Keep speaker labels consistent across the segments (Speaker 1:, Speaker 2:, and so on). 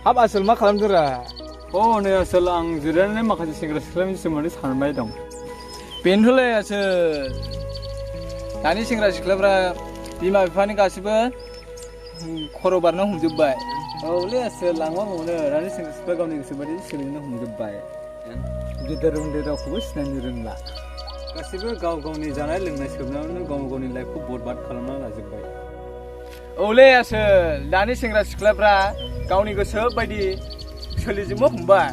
Speaker 1: हाब आसोल मा खालामदोंरा?
Speaker 2: नै आसोल आं जिरायनानै माखासे सेंग्रा सिख्लानि सोमोन्दै सानबाय दं।
Speaker 1: बेनोथ'लै आसोल दानि सेंग्रा सिख्लाफ्रा बिमा बिफानि गासिबो खर' बारनो हमजोब्बाय।
Speaker 2: औलै आसोल आं मा बुंनो दानि सेंग्रा सिख्ला गावनि गोसो बायदि सोलिनो हमजोब्बाय। गेदेर उन्दै रावखौबो सिनायनो रोंला। गासिबो गाव गावनि जानाय लोंनाय सोबनायावनो गाव गावनि लाइफखौ बरबाद खालामना लाजोब्बाय।
Speaker 1: औलै आसोल दानि सेंग्रा सिख्लाफ्रा गावनि गोसो बायदि सोलिजोबनो हमबाय।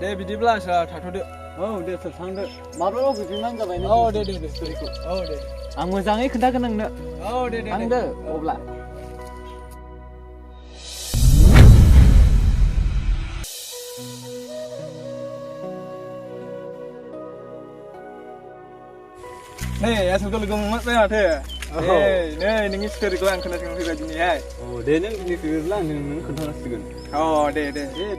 Speaker 1: दे बिदिब्ला आसोल थाथ'दो।
Speaker 2: दे आसोल थांदो माब्लाबा फैफिनबानो जाबाय नों।
Speaker 1: दे स्ट'रिखौ दे
Speaker 2: आं मोजाङै खोन्थागोन नोंनो।
Speaker 1: दे
Speaker 2: थांदो अब्ला।
Speaker 1: नै आसोलखौ लोगो मोनबाय माथो। नै नोंनि स्ट'रिखौ आं खोनासंनो फैबाय दिनैहाय।
Speaker 2: दे नों दिनै फैयोब्ला आं नोंनो खोन्थानांसिगोन।
Speaker 1: दे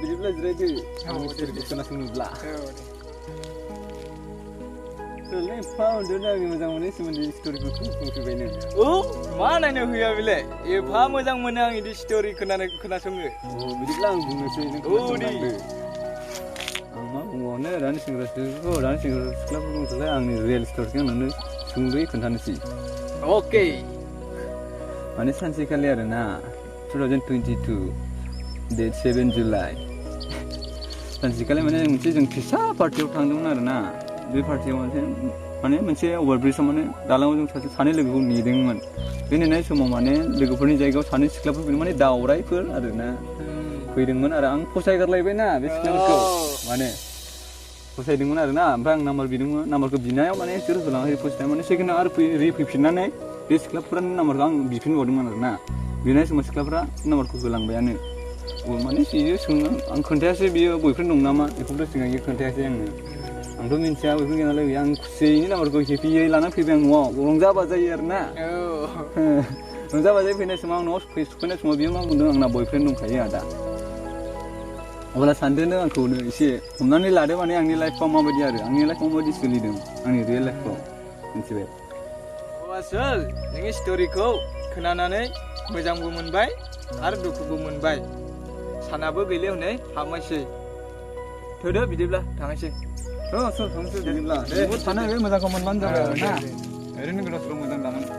Speaker 2: बिदिब्ला जिरायदो आंनि स्ट'रिखौ खोनासंनोब्ला। एफा उन्दैयावनो आंनि मोजां मोननायनि सोमोन्दै स्ट'रिखौ खोनासंफैबाय नों।
Speaker 1: मा नायनो होया बेलाय एफा मोजां मोनो आं बिदि स्ट'रि खोनासङो।
Speaker 2: बिदिब्ला आं बुंनोसै नों खोनासंलांदो। आं मा बुंबावनो दानि सेंग्रा सिख्लाफोरखौ बुंथ'लाय आंनि रियेल स्ट'रिखौ नोंनो सुंद'यै खोन्थानोसै।
Speaker 1: अके।
Speaker 2: माने सानसेखालि आरोना 2022 डेट 7 जुलाइ सानसेखालि माने मोनसे जों फिसा पार्टियाव थांदोंमोन आरोना। बे पार्टियाव मोनसे अभारब्रिजआव दालाङाव जों सानै लोगोखौ नेदोंमोन। बे नेनाय समाव माने लोगोफोरनि जायगायाव सानै सिख्लाफोर फैदों माने दावरायफोर आरोना फैदोंमोन आरो आं फसायगारलायबायना बे सिख्लाफोरखौ माने फसायदोंमोन आरोना। ओमफ्राय आं नाम्बार बिदोंमोन। नाम्बारखौ बिनायाव माने बिसोर होलाङाखै फसायनाय माने सेकेन्डआव आरो फैफिननानै बे सिख्लाफोरानो नाम्बारखौ आं बिफिनबावदोंमोन आरोना। बिनाय समाव सिख्लाफ्रा नाम्बारखौ होलांबायानो। माने बियो सोङो आं खोन्थायासै बियो बयफ्रेन्ड दं नामा बेखौथ' सिगां खोन्थायासै आंनो। आंथ' मिन्थिया बयफ्रेन्ड गैया नालाय आं खुसियैनो नाम्बारखौ हेपियै लानानै फैबाय आं न'आव रंजा बाजायै आरोना। रंजा बाजायै फैनाय समाव आं न'आव सफैनाय समाव बियो मा बुंदों आंना बयफ्रेन्ड दंखायो आदा। अब्ला सानदोनो आंखौनो एसे हमनानै लादो माने आंनि लाइफआव माबायदि आरो आंनि लाइफआव माबायदि सोलिदों आंनि रियेल लाइफआव मिथिबाय।
Speaker 1: आसोल नोंनि स्ट'रिखौ खोनानानै मोजांबो मोनबाय आरो दुखुबो मोनबाय। सानाबो गैले हनै हाबनायसै। थोदो बिदिब्ला थांनोसै।
Speaker 2: थांसै बिदिब्ला दे सानो बे मोजांखौ मोनबानो जाबाय आरोना। ओरैनो गोदाव सोराव मोजां दानांगौ।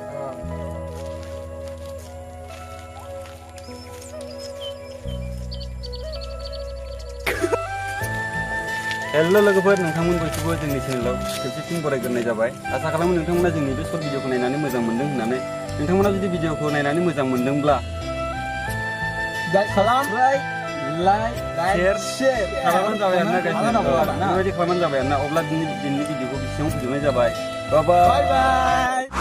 Speaker 2: हेल' लोगोफोर नोंथांमोन बयखौबो जोंनि चेनेलाव खेबसेसिम बरायग्रोनाय जाबाय। आसा खालामो नोंथांमोना जोंनि बे सर्ट भिडिअखौ नायनानै मोजां मोन्दों होननानै। नोंथांमोना जुदि भिडिअखौ नायनानै मोजां मोन्दोंब्ला लाइक शेयार खालामबानो जाबाय आरोना गाइस। बेबायदि खालामबानो जाबाय आरोना। अब्ला दिनैनि भिडिअखौ बेसेबां फोजोबनाय जाबाय। बाय बाय।